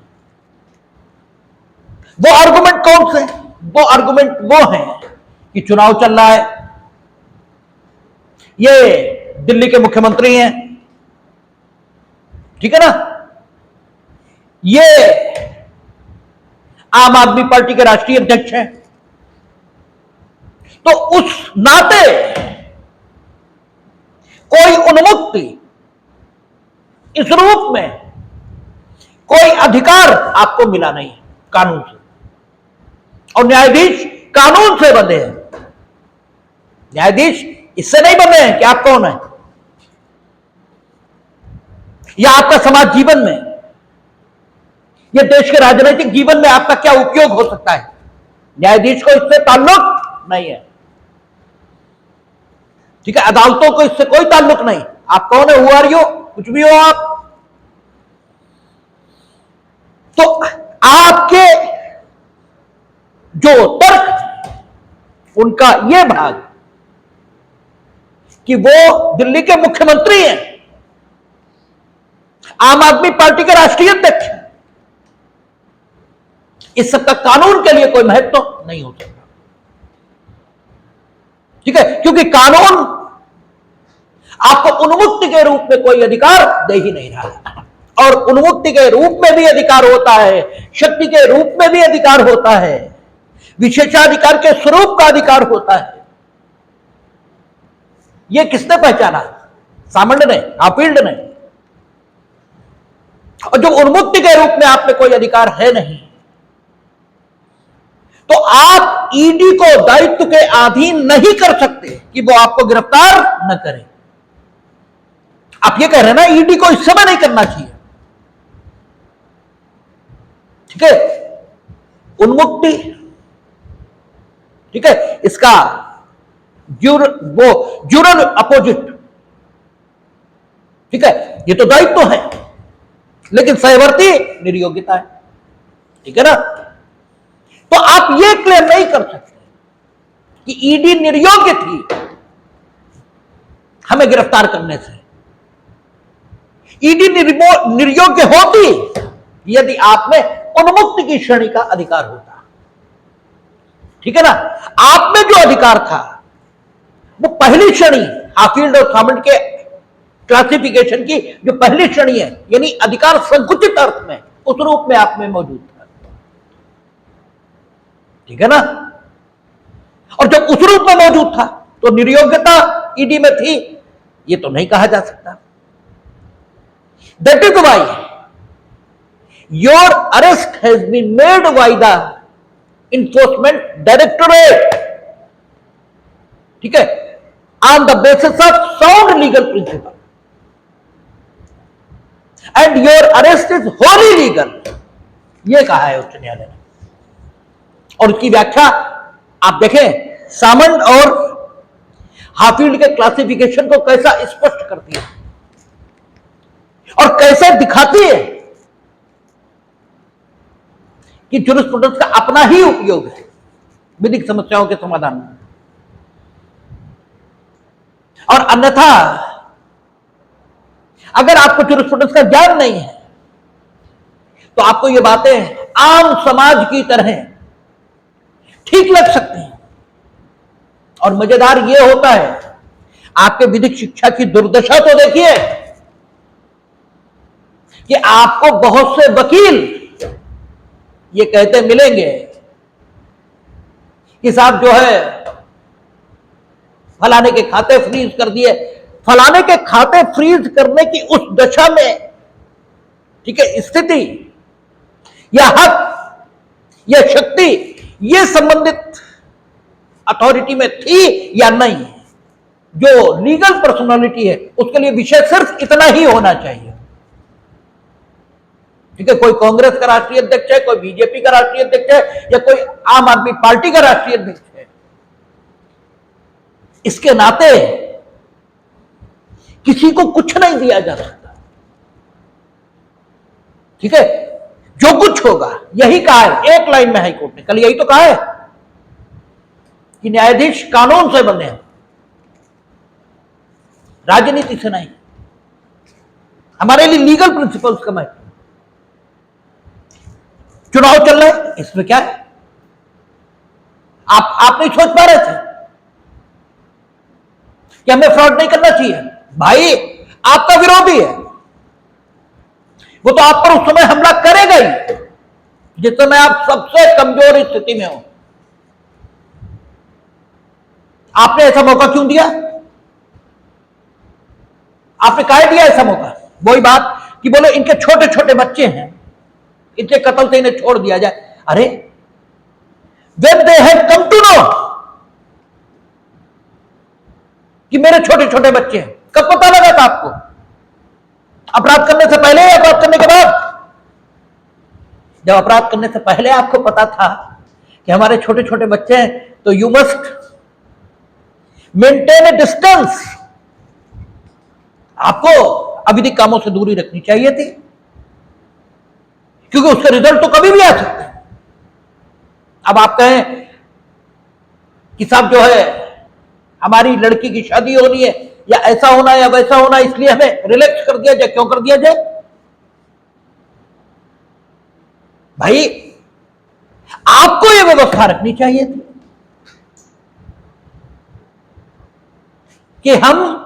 वो आर्गुमेंट कौन से? वो आर्गुमेंट वो है कि चुनाव चल रहा है, ये दिल्ली के मुख्यमंत्री हैं, ठीक है ना, ये आम आदमी पार्टी के राष्ट्रीय अध्यक्ष हैं, तो उस नाते कोई उन्मुक्ति इस रूप में कोई अधिकार आपको मिला नहीं कानून से, और न्यायाधीश कानून से बंधे हैं। न्यायाधीश इससे नहीं बंधे हैं कि आप कौन है या आपका समाज जीवन में या देश के राजनीतिक जीवन में आपका क्या उपयोग हो सकता है। न्यायाधीश को इससे ताल्लुक नहीं है, ठीक है। अदालतों को इससे कोई ताल्लुक नहीं। आप कौन है, हु आर यू, कुछ भी हो आप। तो आपके जो तर्क, उनका यह भाग कि वो दिल्ली के मुख्यमंत्री हैं, आम आदमी पार्टी के राष्ट्रीय अध्यक्ष हैं, इस सब का कानून के लिए कोई महत्व तो नहीं हो सकता, ठीक है। क्योंकि कानून आपको उन्मुक्ति के रूप में कोई अधिकार दे ही नहीं रहा है, और उन्मुक्ति के रूप में भी अधिकार होता है, शक्ति के रूप में भी अधिकार होता है, विशेषाधिकार के स्वरूप का अधिकार होता है। यह किसने पहचाना? सामान्य ने, हाफिल्ड ने। और जो उन्मुक्ति के रूप में आप में कोई अधिकार है नहीं, तो आप ईडी को दायित्व के अधीन नहीं कर सकते कि वो आपको गिरफ्तार न करे। आप ये कह रहे हैं ना, ईडी को इस समय नहीं करना चाहिए, ठीक है। उन्मुक्ति, ठीक है, इसका ज्यूरल अपोजिट, ठीक है, ये तो दायित्व है, लेकिन सहवर्ती निर्योग्यता है, ठीक है ना। तो आप ये क्लेम नहीं कर सकते कि ईडी निर्योग्य थी हमें गिरफ्तार करने से। ईडी निर्योग्य होती यदि आप में उन्मुक्ति की श्रेणी का अधिकार होता, ठीक है ना। आप में जो अधिकार था वो पहली श्रेणी, हाफिल्ड और सामंत के क्लासिफिकेशन की जो पहली श्रेणी है, यानी अधिकार संकुचित अर्थ में, उस रूप में आप में मौजूद था, ठीक है ना। और जब उस रूप में मौजूद था तो निर्योग्यता ईडी में थी, ये तो नहीं कहा जा सकता। That is why your arrest has been made by the enforcement directorate, ठीक है, on the basis of sound legal principle, and your arrest is wholly legal, यह कहा है उच्च न्यायालय ने। और उसकी व्याख्या आप देखें, सामंत और हाफिल्ड के क्लासिफिकेशन को कैसा स्पष्ट करती है और कैसे दिखाती है कि ज्यूरिस्प्रूडेंस का अपना ही उपयोग है विधिक समस्याओं के समाधान में। और अन्यथा अगर आपको ज्यूरिस्प्रूडेंस का ज्ञान नहीं है तो आपको ये बातें आम समाज की तरह ठीक लग सकती हैं। और मजेदार यह होता है, आपके विधिक शिक्षा की दुर्दशा तो देखिए कि आपको बहुत से वकील ये कहते मिलेंगे कि साहब जो है फलाने के खाते फ्रीज कर दिए। फलाने के खाते फ्रीज करने की उस दशा में, ठीक है, स्थिति या हक या शक्ति ये संबंधित अथॉरिटी में थी या नहीं, जो लीगल पर्सनालिटी है उसके लिए विषय सिर्फ इतना ही होना चाहिए, ठीक है। कोई कांग्रेस का राष्ट्रीय अध्यक्ष है, कोई बीजेपी का राष्ट्रीय अध्यक्ष है, या कोई आम आदमी पार्टी का राष्ट्रीय अध्यक्ष है, इसके नाते किसी को कुछ नहीं दिया जा सकता, ठीक है। जो कुछ होगा, यही कहा है एक लाइन में हाईकोर्ट ने, कल यही तो कहा है कि न्यायाधीश कानून से बने हैं, राजनीति से नहीं। हमारे लिए लीगल प्रिंसिपल्स का महत्व। चुनाव चल रहे हैं, इसमें क्या है? आप नहीं सोच पा रहे थे कि हमें फ्रॉड नहीं करना चाहिए? भाई आपका विरोधी है, वो तो आप पर उस समय हमला करेगा ही, जिस समय आप सबसे कमजोर स्थिति में हो। आपने ऐसा मौका क्यों दिया? आपने काहे दिया ऐसा मौका? वही बात कि बोले इनके छोटे छोटे बच्चे हैं, इनके कत्ल से इन्हें छोड़ दिया जाए। अरे when they have come to know कि मेरे छोटे छोटे बच्चे हैं, कब पता लगा था आपको? अपराध करने से पहले या अपराध करने के बाद? जब अपराध करने से पहले आपको पता था कि हमारे छोटे छोटे बच्चे हैं, तो you must maintain A distance. आपको अविधिक कामों से दूरी रखनी चाहिए थी, क्योंकि उसके रिजल्ट तो कभी भी आ सकते हैं। अब आप कहें कि साहब जो है हमारी लड़की की शादी होनी है, या ऐसा होना या वैसा होना, इसलिए हमें रिलैक्स कर दिया जाए। क्यों कर दिया जाए भाई? आपको यह व्यवस्था रखनी चाहिए थी कि हम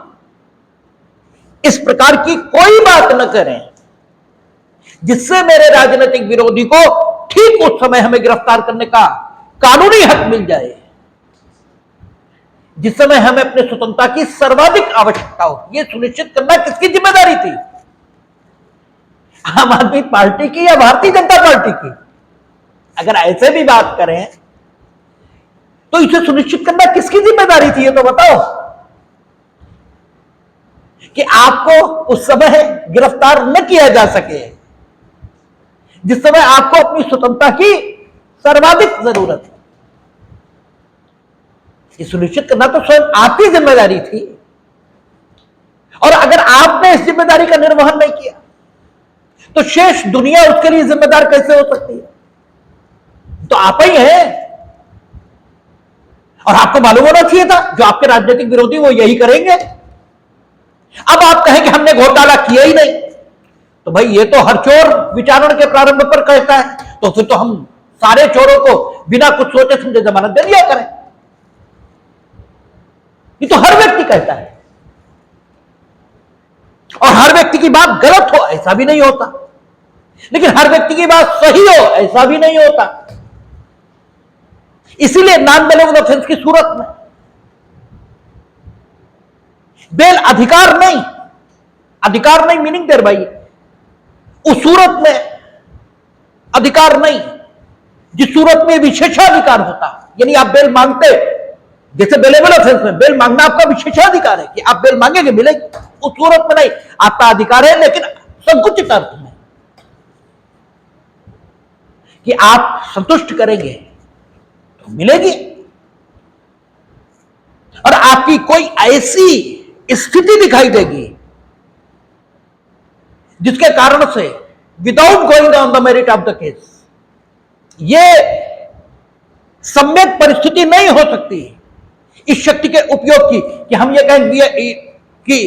इस प्रकार की कोई बात न करें जिससे मेरे राजनीतिक विरोधी को ठीक उस समय हमें गिरफ्तार करने का कानूनी हक मिल जाए, जिस समय हमें अपने स्वतंत्रता की सर्वाधिक आवश्यकता हो। यह सुनिश्चित करना किसकी जिम्मेदारी थी? आम आदमी पार्टी की या भारतीय जनता पार्टी की? अगर ऐसे भी बात करें तो इसे सुनिश्चित करना किसकी जिम्मेदारी थी, ये तो बताओ, कि आपको उस समय गिरफ्तार न किया जा सके जिस समय आपको अपनी स्वतंत्रता की सर्वाधिक जरूरत है। ये सुनिश्चित करना तो स्वयं आपकी जिम्मेदारी थी, और अगर आपने इस जिम्मेदारी का निर्वहन नहीं किया तो शेष दुनिया उसके लिए जिम्मेदार कैसे हो सकती है? तो आप ही हैं। और आपको मालूम होना चाहिए था जो आपके राजनीतिक विरोधी वो यही करेंगे। अब आप कहें कि हमने घोटाला किया ही नहीं, तो भाई ये तो हर चोर विचारण के प्रारंभ पर कहता है, तो फिर तो हम सारे चोरों को बिना कुछ सोचे समझे जमानत दे दिया करें। ये तो हर व्यक्ति कहता है, और हर व्यक्ति की बात गलत हो ऐसा भी नहीं होता, लेकिन हर व्यक्ति की बात सही हो ऐसा भी नहीं होता। इसीलिए नॉन बेलेबल ऑफेंस की सूरत में बेल अधिकार नहीं मीनिंग देर भाई, उस सूरत में अधिकार नहीं जिस सूरत में विशेषाधिकार होता। यानी आप बेल मांगते, जैसे बेलेबल ऑफेंस में बेल मांगना आपका विशेषाधिकार है कि आप बेल मांगेंगे मिलेगी, उस सूरत में नहीं, आपका अधिकार है लेकिन संकुचित अर्थ में कि आप संतुष्ट करेंगे तो मिलेगी। और आपकी कोई ऐसी स्थिति दिखाई देगी जिसके कारण से without going on the merit of the case, यह सम्यक परिस्थिति नहीं हो सकती इस शक्ति के उपयोग की कि हम ये कहेंगे कि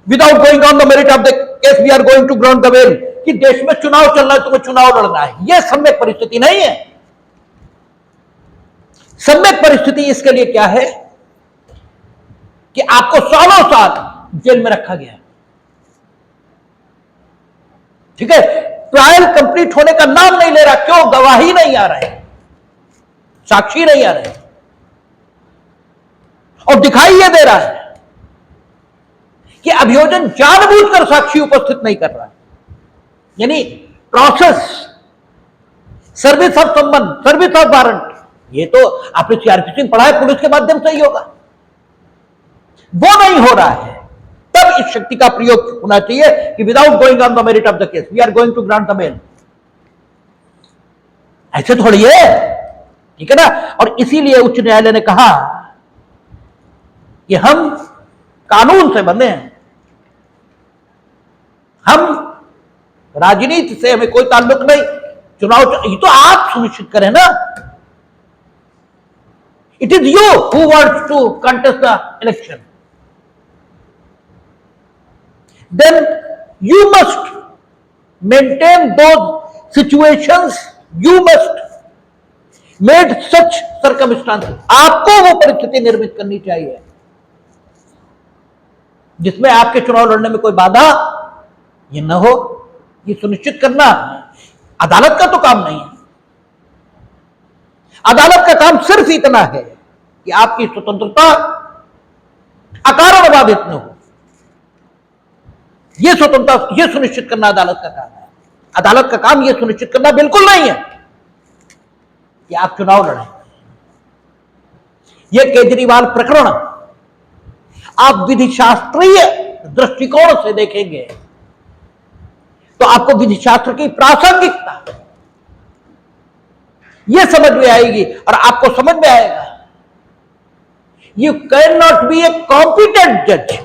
without going on the merit of the case we are going to ground the bail, कि देश में चुनाव चल रहा है, तुम्हें चुनाव लड़ना है। यह सम्यक परिस्थिति नहीं है। सम्यक परिस्थिति इसके लिए क्या है कि आपको सालों साल जेल में रखा गया, ठीक है, ट्रायल कंप्लीट होने का नाम नहीं ले रहा। क्यों? गवाही नहीं आ रहे, साक्षी नहीं आ रहे, और दिखाई यह दे रहा है कि अभियोजन जानबूझकर साक्षी उपस्थित नहीं कर रहा है। यानी प्रोसेस, सर्विस ऑफ सम्मन, सर्विस ऑफ वारंट, ये तो आपने सीआरपीसी में पढ़ा है, पुलिस के माध्यम से ही होगा, वो नहीं हो रहा है। तब इस शक्ति का प्रयोग होना चाहिए कि without going on the merit of the case we are going to grant the bail. ऐसे थोड़ी है, ठीक है ना। और इसीलिए उच्च न्यायालय ने कहा कि हम कानून से बंधे हैं, हम राजनीति से हमें कोई ताल्लुक नहीं, चुनाव ये तो आप सुनिश्चित करें ना। It is you who wants to contest the election, then you must maintain those situations, you must make such circumstances, आपको वो परिस्थिति निर्मित करनी चाहिए जिसमें आपके चुनाव लड़ने में कोई बाधा ये न हो। ये सुनिश्चित करना अदालत का तो काम नहीं है। अदालत का काम सिर्फ इतना है कि आपकी स्वतंत्रता अकारण बाधित न हो। यह स्वतंत्रता, यह सुनिश्चित करना अदालत का काम है। अदालत का काम यह सुनिश्चित करना बिल्कुल नहीं है कि आप चुनाव लड़ें। यह केजरीवाल प्रकरण आप विधि शास्त्रीय दृष्टिकोण से देखेंगे तो आपको विधि शास्त्र की प्रासंगिकता यह समझ में आएगी और आपको समझ में आएगा you can not be a competent जज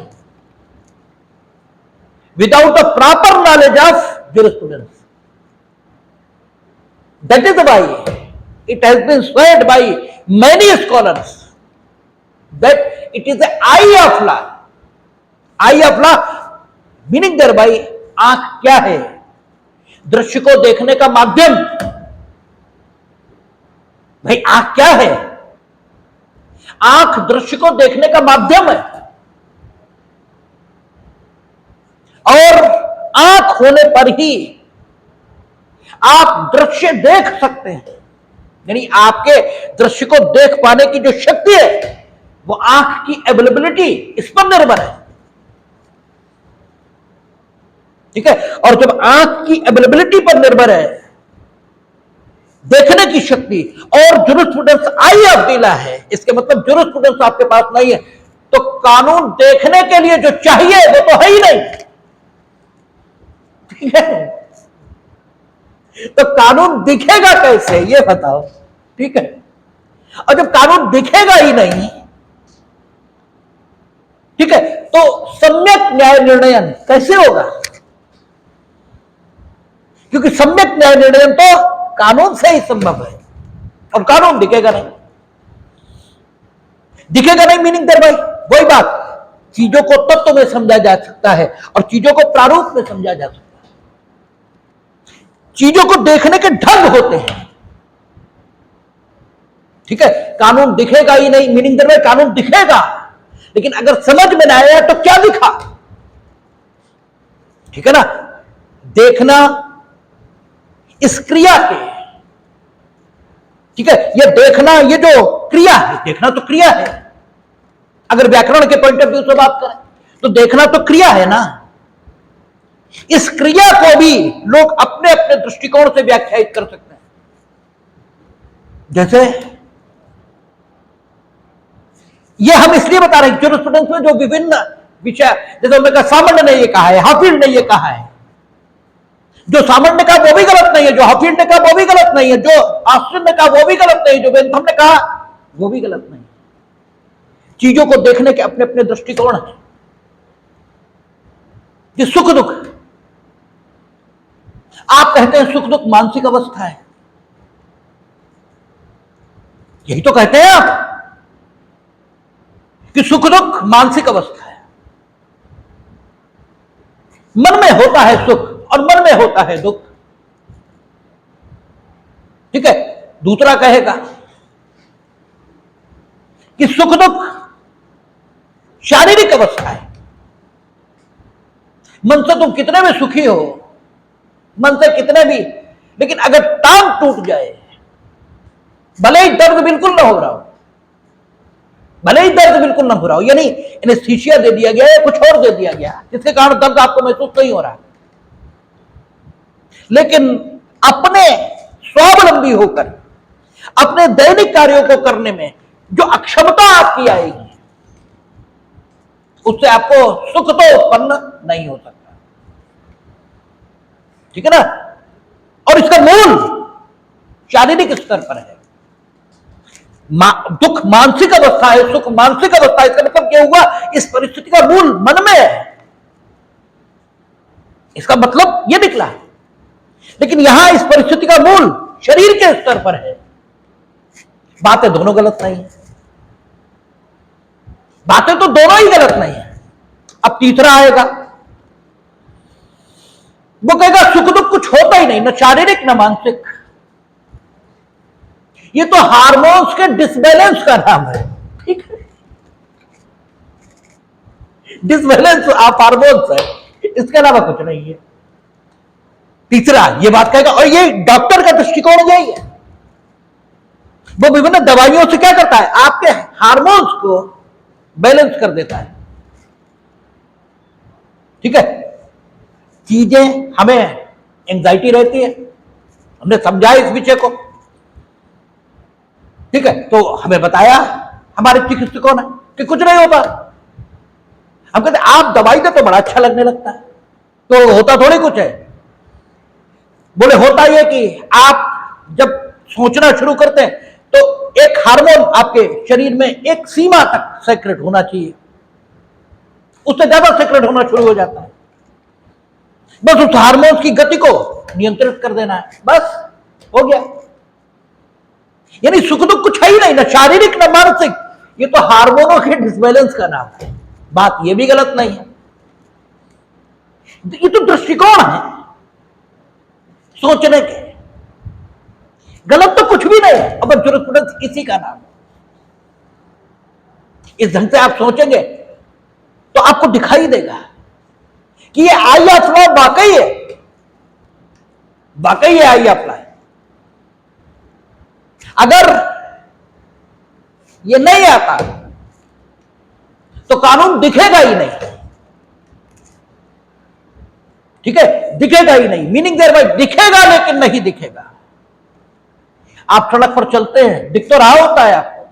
without a proper knowledge of jurisprudence. That is why it has been said by many scholars that it is the eye of law. Eye of law meaning thereby आंख क्या है? दृश्य को देखने का माध्यम। भाई आंख क्या है? आंख दृश्य को देखने का माध्यम है और आंख होने पर ही आप दृश्य देख सकते हैं। यानी आपके दृश्य को देख पाने की जो शक्ति है वो आंख की अवेलेबिलिटी इस पर निर्भर है। ठीक है, और जब आंख की अवेलेबिलिटी पर निर्भर है देखने की शक्ति और jurisprudence I of the law है, इसके मतलब जुरिस्प्रूडेंस आपके पास नहीं है तो कानून देखने के लिए जो चाहिए वो तो है ही नहीं। ठीक है, तो कानून दिखेगा कैसे ये बताओ। ठीक है, और जब कानून दिखेगा ही नहीं, ठीक है, तो सम्यक न्याय निर्णयन कैसे होगा? क्योंकि सम्यक न्याय निर्णयन तो कानून से ही संभव है और कानून दिखेगा नहीं। दिखेगा नहीं मीनिंग देयर भाई वही बात, चीजों को तत्व में समझा जा सकता है और चीजों को प्रारूप में समझा जा सकता है। चीजों को देखने के ढंग होते हैं। ठीक है, कानून दिखेगा ही नहीं मीनिंग देयर भाई कानून दिखेगा लेकिन अगर समझ में ना आया तो क्या दिखा? ठीक है ना, देखना इस क्रिया के, ठीक है, ये देखना ये जो क्रिया है, देखना तो क्रिया है। अगर व्याकरण के पॉइंट ऑफ व्यू से बात करें तो देखना तो क्रिया है ना। इस क्रिया को भी लोग अपने अपने दृष्टिकोण से व्याख्यायित कर सकते हैं। जैसे ये हम इसलिए बता रहे हैं ज्यूरिस्प्रूडेंस में जो विभिन्न विषय, जैसे उन्होंने कहा सामान्य ने ये कहा है, हाफिज ने ये कहा है, जो सामान्य ने कहा वो भी गलत नहीं है, जो हाफिज ने कहा वो भी गलत नहीं है, जो आश्चर्य ने कहा वो भी गलत नहीं, जो बेंथम ने कहा वो भी गलत नहीं। चीजों को देखने के अपने अपने दृष्टिकोण है। ये सुख दुख, आप कहते हैं सुख दुख मानसिक अवस्था है, यही तो कहते हैं आप कि सुख दुख मानसिक अवस्था है। मन में होता है सुख और मन में होता है दुख। ठीक है, दूसरा कहेगा कि सुख दुख शारीरिक अवस्था है। मन से तुम कितने भी सुखी हो, मन से कितने भी, लेकिन अगर टांग टूट जाए, भले ही दर्द बिल्कुल ना हो रहा हो, भले ही दर्द बिल्कुल ना हो रहा हो, यानी एनेस्थीसिया दे दिया गया या कुछ और दे दिया गया जिसके कारण दर्द आपको महसूस नहीं हो रहा, लेकिन अपने स्वावलंबी होकर अपने दैनिक कार्यों को करने में जो अक्षमता आपकी आएगी उससे आपको सुख तो उत्पन्न नहीं हो सकता। ठीक है ना, और इसका मूल शारीरिक स्तर पर है। दुख मानसिक अवस्था है, सुख मानसिक अवस्था है। इसका मतलब क्या हुआ? इस परिस्थिति का मूल मन में है, इसका मतलब यह निकला। लेकिन यहां इस परिस्थिति का मूल शरीर के स्तर पर है। बातें दोनों गलत नहीं है, बातें तो दोनों ही गलत नहीं है। अब तीसरा आएगा, वो कहेगा सुख दुख कुछ होता ही नहीं, न शारीरिक न मानसिक, ये तो हार्मोन्स के डिसबैलेंस का नाम है। ठीक है, डिसबैलेंस ऑफ हार्मोन्स है, इसके अलावा कुछ नहीं है। तीसरा ये बात कहेगा, और ये डॉक्टर का दृष्टिकोण यही है, वो विभिन्न दवाइयों से क्या करता है, आपके हार्मोन्स को बैलेंस कर देता है। ठीक है, चीजें हमें एंजाइटी रहती है, हमने समझा इस विषय को, ठीक है, तो हमें बताया हमारे चिकित्सकों ने कि कुछ नहीं होता। हम कहते आप दवाई दे तो बड़ा अच्छा लगने लगता है, तो होता थोड़ी कुछ है। बोले होता यह कि आप जब सोचना शुरू करते हैं तो एक हार्मोन आपके शरीर में एक सीमा तक सेक्रेट होना चाहिए, उससे ज्यादा सेक्रेट होना शुरू हो जाता है, बस उस हार्मोन की गति को नियंत्रित कर देना है, बस हो गया। यानी सुख दुख कुछ है ही नहीं, ना शारीरिक ना मानसिक, ये तो हार्मोनों के डिसबैलेंस का नाम है। बात ये भी गलत नहीं है, ये तो दृष्टिकोण है सोचने के, गलत तो कुछ भी नहीं है। अब जुरिस्प्रूडेंस इसी का नाम है। इस ढंग से आप सोचेंगे तो आपको दिखाई देगा कि ये आई अफवाह वाकई है, वाकई है आई अफवाह। अगर ये नहीं आता तो कानून दिखेगा ही नहीं, ठीक है, दिखेगा ही नहीं, मीनिंग देयर बाय दिखेगा लेकिन नहीं दिखेगा। आप सड़क पर चलते हैं, दिख तो रहा होता है आपको,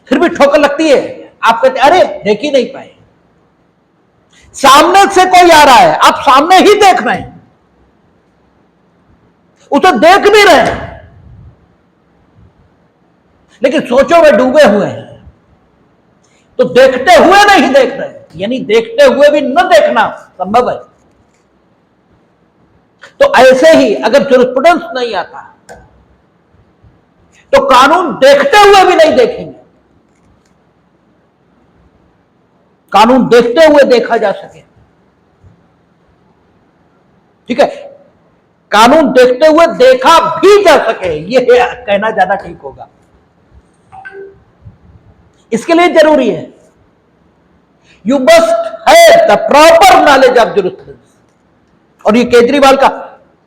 फिर भी ठोकर लगती है, आप कहते अरे देख ही नहीं पाए। सामने से कोई आ रहा है, आप सामने ही देख रहे हैं, उसे देख भी रहे हैं, लेकिन सोचो वे डूबे हुए हैं, तो देखते हुए नहीं देख रहे, यानी देखते हुए भी न देखना संभव है। तो ऐसे ही अगर जुरिस्प्रूडेंस नहीं आता तो कानून देखते हुए भी नहीं देखेंगे। कानून देखते हुए देखा जा सके, ठीक है, कानून देखते हुए देखा भी जा सके, यह कहना ज्यादा ठीक होगा। इसके लिए जरूरी है you must have the proper knowledge of jurisprudence. और ये केजरीवाल का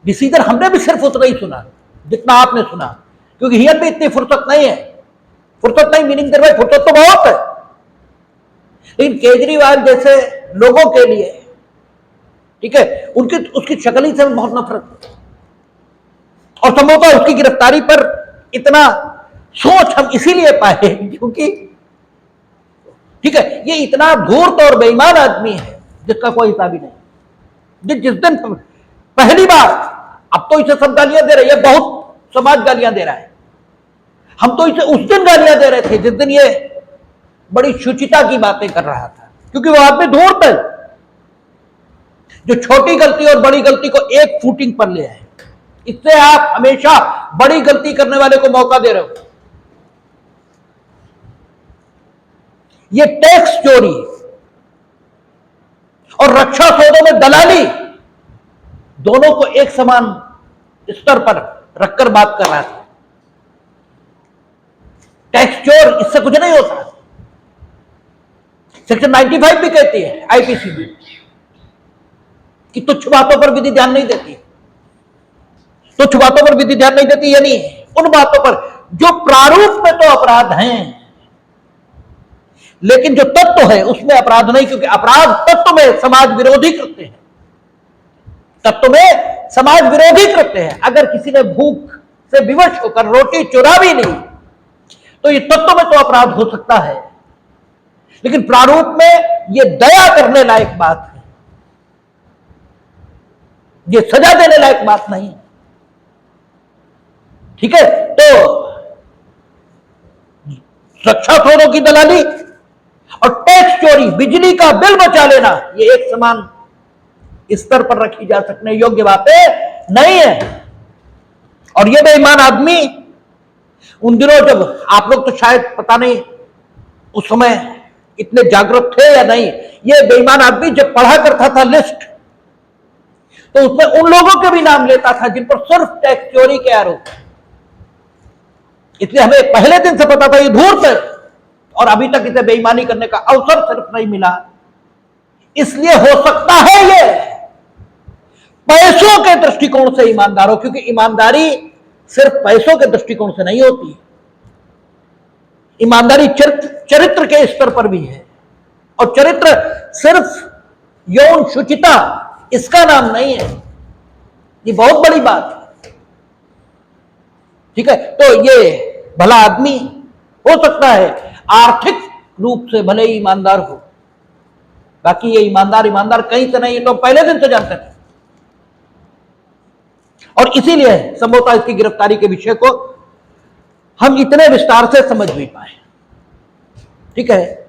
डिसीजन हमने भी सिर्फ उतना ही सुना जितना आपने सुना, क्योंकि हियर भी इतनी फुर्सत नहीं है, फुर्सत नहीं मीनिंग देयर बाय फुर्सत तो बहुत है, लेकिन केजरीवाल जैसे लोगों के लिए, ठीक है, उनकी उसकी शक्ल ही से बहुत नफरत, और संभवतः उसकी गिरफ्तारी पर इतना सोच हम इसीलिए पाए क्योंकि, ठीक है, ये इतना धूर्त और बेईमान आदमी है जिसका कोई हिसाब ही नहीं। जिस दिन पहली बार, अब तो इसे सब गालियां दे रहे हैं, बहुत समाज गालियां दे रहा है, हम तो इसे उस दिन गालियां दे रहे थे जिस दिन ये बड़ी शुचिता की बातें कर रहा था, क्योंकि वो आदमी धूर्त है जो छोटी गलती और बड़ी गलती को एक फुटिंग पर ले आए। इससे आप हमेशा बड़ी गलती करने वाले को मौका दे रहे हो। ये टैक्स चोरी और रक्षा सौदों में दलाली दोनों को एक समान स्तर पर रखकर बात कर रहा था। टैक्स चोर इससे कुछ नहीं होता, सेक्शन 95 भी कहती है आईपीसी भी कि तुच्छ बातों पर विधि ध्यान नहीं देती, तुच्छ बातों पर विधि ध्यान नहीं देती, यानी उन बातों पर जो प्रारूप में तो अपराध हैं लेकिन जो तत्व है उसमें अपराध नहीं, क्योंकि अपराध तत्व में समाज विरोधी कृत्य है, तत्व में समाज विरोधी कृत्य है। अगर किसी ने भूख से विवश होकर रोटी चुरा भी ली तो ये तत्व में तो अपराध हो सकता है, लेकिन प्रारूप में ये दया करने लायक बात है, ये सजा देने लायक बात नहीं, ठीक है। तो रक्षा सौदों की दलाली और टैक्स चोरी, बिजली का बिल बचा लेना, ये एक समान स्तर पर रखी जा सकने योग्य बातें नहीं है। और ये बेईमान आदमी उन दिनों, जब आप लोग तो शायद पता नहीं उस समय इतने जागरूक थे या नहीं, ये बेईमान आदमी जब पढ़ा करता था लिस्ट तो उसमें उन लोगों के भी नाम लेता था जिन पर सिर्फ टैक्स चोरी के आरोप, इसलिए हमें पहले दिन से पता था ये धूर्त है और अभी तक इसे बेईमानी करने का अवसर सिर्फ नहीं मिला। इसलिए हो सकता है ये पैसों के दृष्टिकोण से ईमानदार हो, क्योंकि ईमानदारी सिर्फ पैसों के दृष्टिकोण से नहीं होती। ईमानदारी चरित्र के स्तर पर भी है, और चरित्र सिर्फ यौन शुचिता इसका नाम नहीं है, ये बहुत बड़ी बात है। ठीक है, तो ये भला आदमी हो सकता है आर्थिक रूप से भले ही ईमानदार हो, बाकी ये ईमानदार कहीं से नहीं, लोग पहले दिन से जानते थे। और इसीलिए संभवतः इसकी गिरफ्तारी के विषय को हम इतने विस्तार से समझ नहीं पाए। ठीक है,